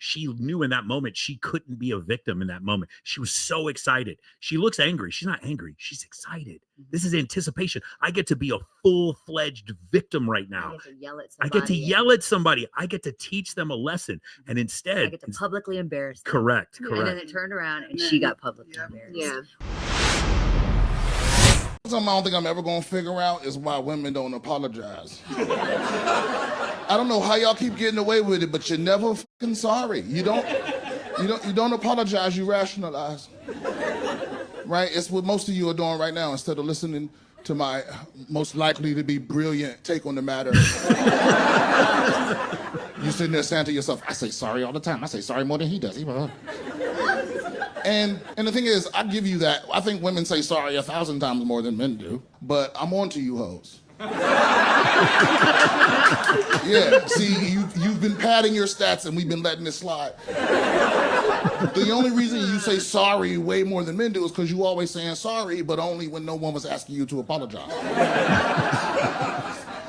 she knew in that moment she couldn't be a victim in that moment. She was so excited. She looks angry. She's not angry. She's excited. This is anticipation. I get to be a full-fledged victim right now. I get to yell at somebody. I get to teach them a lesson. And instead, I get to publicly embarrass them. Correct. And then it turned around and she got publicly embarrassed. Yeah. Something I don't think I'm ever gonna figure out is why women don't apologize. I don't know how y'all keep getting away with it, but you're never fucking sorry. You don't apologize, you rationalize. Right? It's what most of you are doing right now. Instead of listening to my most likely to be brilliant take on the matter, you sitting there saying to yourself, I say sorry all the time. I say sorry more than he does. And the thing is, I give you that. I think women say sorry 1,000 times more than men do, but I'm on to you hoes. Yeah, see, you've been padding your stats and we've been letting it slide. The only reason you say sorry way more than men do is because you always saying sorry, but only when no one was asking you to apologize.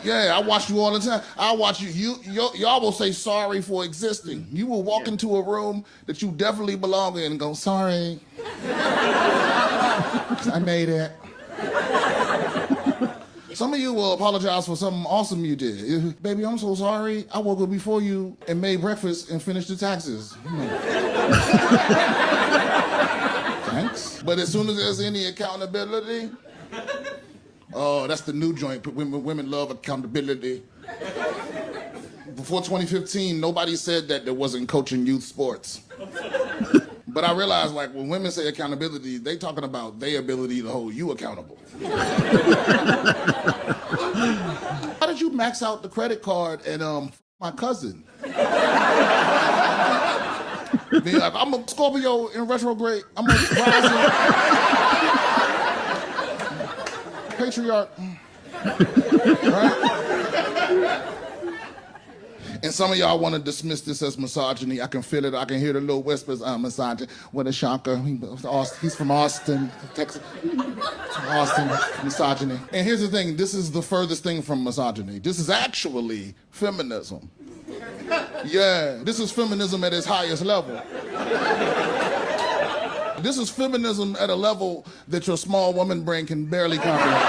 Yeah, I watch you all the time. I watch you. Y'all will say sorry for existing. You will walk into a room that you definitely belong in and go, sorry. I made it. Some of you will apologize for something awesome you did. Baby, I'm so sorry. I woke up before you and made breakfast and finished the taxes. Thanks. But as soon as there's any accountability, oh, that's the new joint. Women love accountability. Before 2015, nobody said that there wasn't coaching youth sports. But I realized, like, when women say accountability, they talking about their ability to hold you accountable. How did you max out the credit card and my cousin? Like, I'm a Scorpio in retrograde. I'm a rising patriarch. Right? And some of y'all want to dismiss this as misogyny. I can feel it. I can hear the little whispers. I'm misogyny. What a shocker. He's from Austin, Texas. Austin, misogyny. And here's the thing. This is the furthest thing from misogyny. This is actually feminism. Yeah, this is feminism at its highest level. This is feminism at a level that your small woman brain can barely comprehend.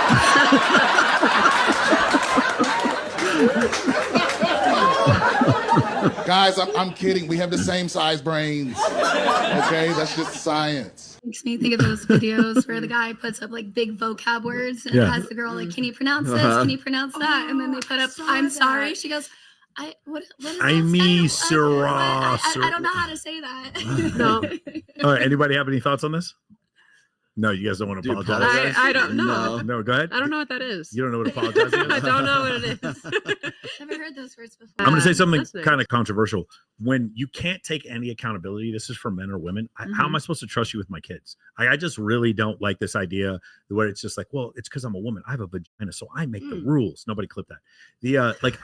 Guys, I'm kidding. We have the same size brains. Okay, that's just science. Makes me think of those videos where the guy puts up like big vocab words and has the girl like, can you pronounce this? Can you pronounce that? And then they put up, I'm sorry. She goes, what is that? I don't know how to say that. No. All right, anybody have any thoughts on this? No, you guys don't want to apologize? I don't know. No, go ahead. I don't know what that is. You don't know what apologizing is? I don't know what it is. Never heard those words before. I'm going to say something kind of controversial. When you can't take any accountability, this is for men or women, how am I supposed to trust you with my kids? I just really don't like this idea where it's just like, well, it's because I'm a woman. I have a vagina, so I make the rules. Nobody clip that.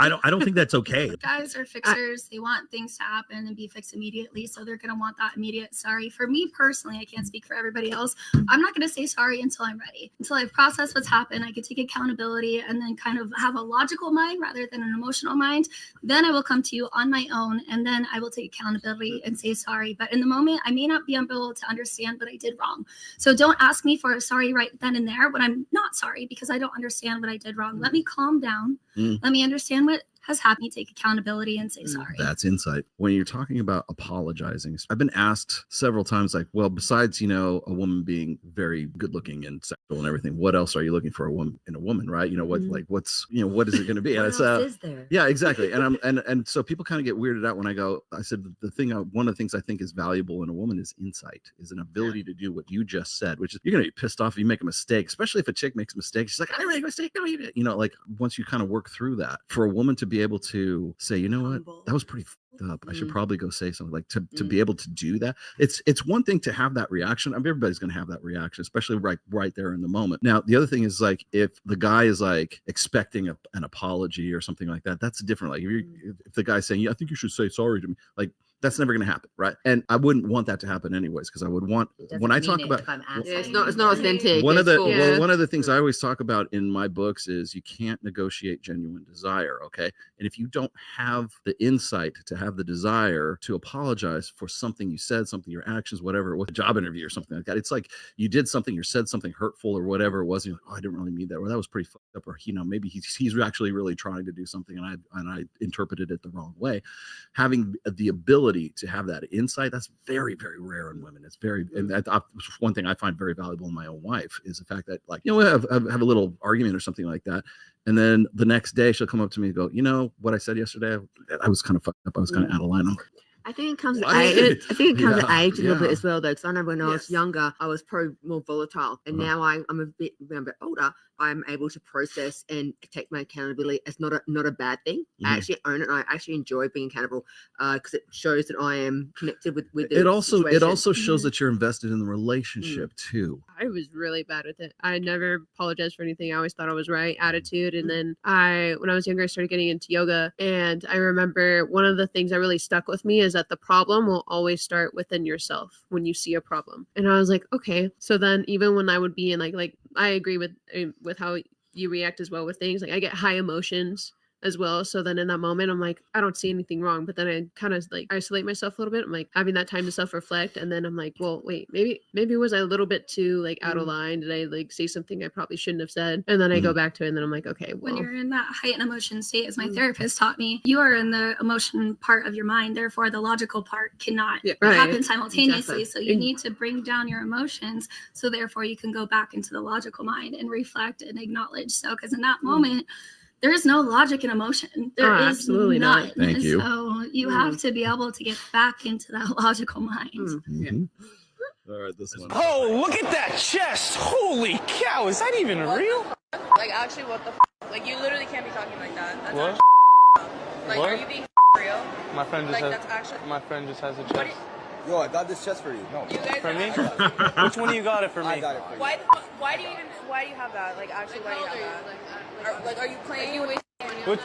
I don't think that's okay. Guys are fixers. They want things to happen and be fixed immediately, so they're going to want that immediate sorry. For me personally, I can't speak for everybody else. I'm not going to say sorry until I'm ready. Until I've processed what's happened, I can take accountability and then kind of have a logical mind rather than an emotional mind. Then I will come to you on my own, and then I will take accountability and say sorry. But in the moment, I may not be able to understand what I did wrong. So don't ask me for a sorry right then and there when I'm not sorry, because I don't understand what I did wrong. Let me calm down. Let me understand what has had me take accountability and say sorry. That's insight. When you're talking about apologizing, I've been asked several times, like, well, besides, a woman being very good looking and sexual and everything, what else are you looking for in a woman, right? What is it going to be? And What else is there? Yeah, exactly. And so people kind of get weirded out when I said, one of the things I think is valuable in a woman is insight, is an ability to do what you just said, which is you're going to be pissed off if you make a mistake, especially if a chick makes a mistake. She's like, I didn't make a mistake. No, you did. Once you kind of work through that, for a woman to be able to say, you know what, that was pretty up. I should probably go say something, like to be able to do that. It's one thing to have that reaction. everybody's going to have that reaction, especially right there in the moment. Now, the other thing is, like, if the guy is like expecting an apology or something like that, that's different. Like if the guy's saying, yeah, I think you should say sorry to me. Like, That's never going to happen, right? And I wouldn't want that to happen anyways, because I would want, when I talk about, It's not authentic. one of It's the cool. well, one of the things I always talk about in my books is you can't negotiate genuine desire, okay? And if you don't have the insight to have the desire to apologize for something you said, something, your actions, whatever, with a job interview or something like that, it's like you did something or said something hurtful or whatever it was, and you're like, oh, I didn't really mean that, or that was pretty fucked up, or maybe he's actually really trying to do something and I interpreted it the wrong way. Having the ability to have that insight, that's very, very rare in women. It's very, and one thing I find very valuable in my own wife is the fact that, like, we have a little argument or something like that, and then the next day she'll come up to me and go, what I said yesterday, I was kind of fucked up, I was kind of out of line. I think it comes to What? age. I think it comes to age a little bit Yeah. as well, though. Because I know when I was Yes. younger, I was probably more volatile, and now I'm a bit older. I'm able to process and take my accountability as not a bad thing. Mhm. I actually own it. And I actually enjoy being accountable because it shows that I am connected with the It also situation. shows that you're invested in the relationship too. I was really bad with it. I never apologized for anything. I always thought I was right, attitude. And then when I was younger, I started getting into yoga. And I remember one of the things that really stuck with me is that the problem will always start within yourself when you see a problem. And I was like, okay. So then even when I would be in like I agree with how you react as well with things. Like I get high emotions as well. So then in that moment, I'm like, I don't see anything wrong. But then I kind of like isolate myself a little bit. I'm like having that time to self-reflect. And then I'm like, well, wait, maybe was I a little bit too like out of line? Did I like say something I probably shouldn't have said? And then I go back to it and then I'm like, okay, well. When you're in that heightened emotion state, as my therapist taught me, you are in the emotion part of your mind. Therefore, the logical part cannot happen simultaneously. Exactly. So you need to bring down your emotions. So therefore, you can go back into the logical mind and reflect and acknowledge. So, because in that moment, there is no logic in emotion. There is absolutely none. not. Thank you. So you have to be able to get back into that logical mind. Mhm. All right, this one. Oh, look at that chest! Holy cow, is that even real? Like, actually, what the Like, you literally can't be talking like that. That's What? Like, What? are you being real? My friend just Like, has. that's actually. My friend just has a chest. Yo, I got this chest for you. No. You guys For are me? actually- Which one of you got it for me? I got it for you. Why do you have that? Like, actually, why do you have that? Are you playing with Which?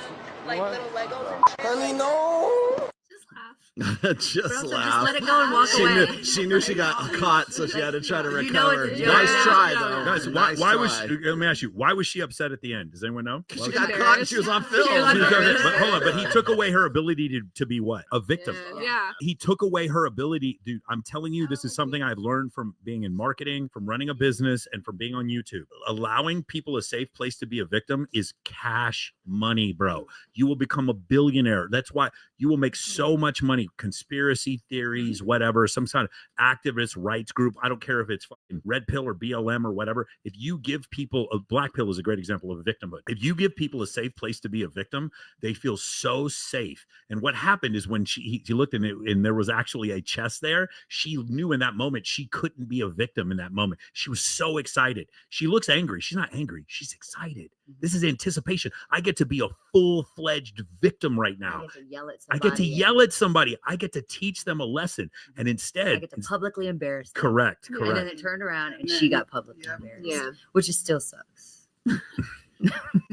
like what? little Legos and shit? Carly, no. Just laugh. Just Also, laugh. just let it go and walk she away. She knew she got caught, so she had to try to recover. You know it's a joke. Nice try, Yeah. though. Guys, Nice why was try. let me ask you, why was she upset at the end? Does anyone know? She got caught and she was on film. She was on film. But hold on, but he took away her ability to be what? A victim. Yeah. He took away her ability, dude. I'm telling you, this is something I've learned from being in marketing, from running a business, and from being on YouTube. Allowing people a safe place to be a victim is cash money, bro. You will become a billionaire. That's why you will make so much money. Conspiracy theories, whatever, some kind of activist rights group. I don't care if it's fucking red pill or BLM or whatever. If you give people a black pill is a great example of victimhood. If you give people a safe place to be a victim, they feel so safe. And what happened is when she looked in it and there was actually a chest there, she knew in that moment she couldn't be a victim in that moment. She was so excited. She looks angry. She's not angry. She's excited. This is anticipation. I get to be a full-fledged victim right now. I get to yell at I somebody. get to yell at somebody. I get to teach them a lesson. And instead, I get to publicly embarrass them. correct. And then it turned around and she got publicly embarrassed. Yeah. Which is still sucks.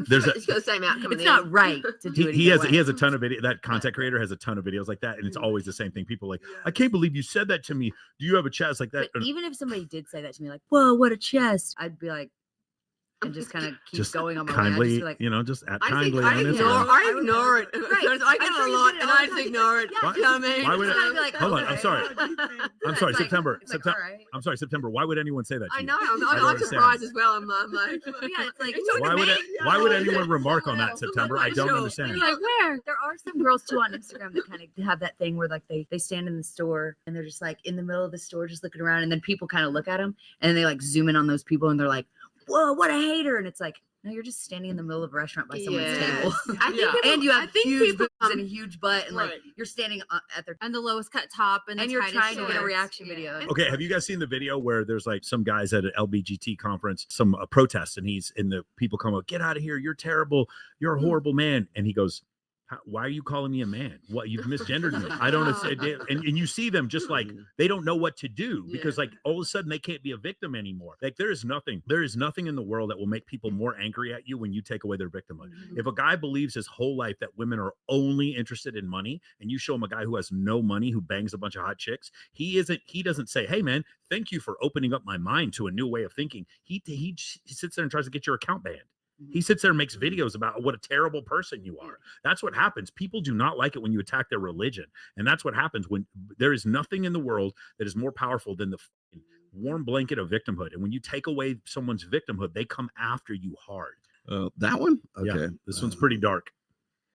There's a It's got the same outcome. It's not right to do it. he either has way. a ton of video. That content creator has a ton of videos like that, and it's always the same thing. People are like, I can't believe you said that to me. Do you have a chest like that? But even if somebody did say that to me, like, whoa, what a chest, I'd be like, and just kind of keep just going on my way. I'd kindly, just be like, just act I kindly think I on ignore, Instagram. I ignore it. Right. I get I'm it sure a you lot, get it and all I the just time. ignore it. Yeah, You know what I mean? Why would just kinda be like, hold on, I'm okay. sorry. I'm sorry, It's like- September. it's like, September. all right. I'm sorry, September. Why would anyone say that to I you? know. I don't I'm understand. surprised as well. I'm like, Yeah, it's like, Why would anyone remark on that, September? I don't understand. You're like, where? There are some girls too on Instagram that kind of have that thing where like they stand in the store and they're just like in the middle of the store just looking around, and then people kind of look at them and they like zoom in on those people and they're like, whoa, what a hater. And it's like, no, you're just standing in the middle of a restaurant by someone's table. I think people, And you have I think huge people, boobs and a huge butt, and like right. you're standing at their And the lowest cut top and and the you're tightest trying to get a shorts. reaction Yeah. video. Okay, have you guys seen the video where there's like some guys at an LBGT conference, some protest, and the people come up, get out of here, you're terrible, you're a horrible man, and he goes, Why are you calling me a man? What, you've misgendered me? I don't understand. And you see them just like they don't know what to do because like all of a sudden they can't be a victim anymore. Like there is nothing in the world that will make people more angry at you when you take away their victimhood. If a guy believes his whole life that women are only interested in money, and you show him a guy who has no money, who bangs a bunch of hot chicks, he doesn't say, hey man, thank you for opening up my mind to a new way of thinking. He sits there and tries to get your account banned. He sits there and makes videos about what a terrible person you are. That's what happens. People do not like it when you attack their religion. And that's what happens when there is nothing in the world that is more powerful than the warm blanket of victimhood. And when you take away someone's victimhood, they come after you hard. That one? Okay. Yeah, this one's pretty dark.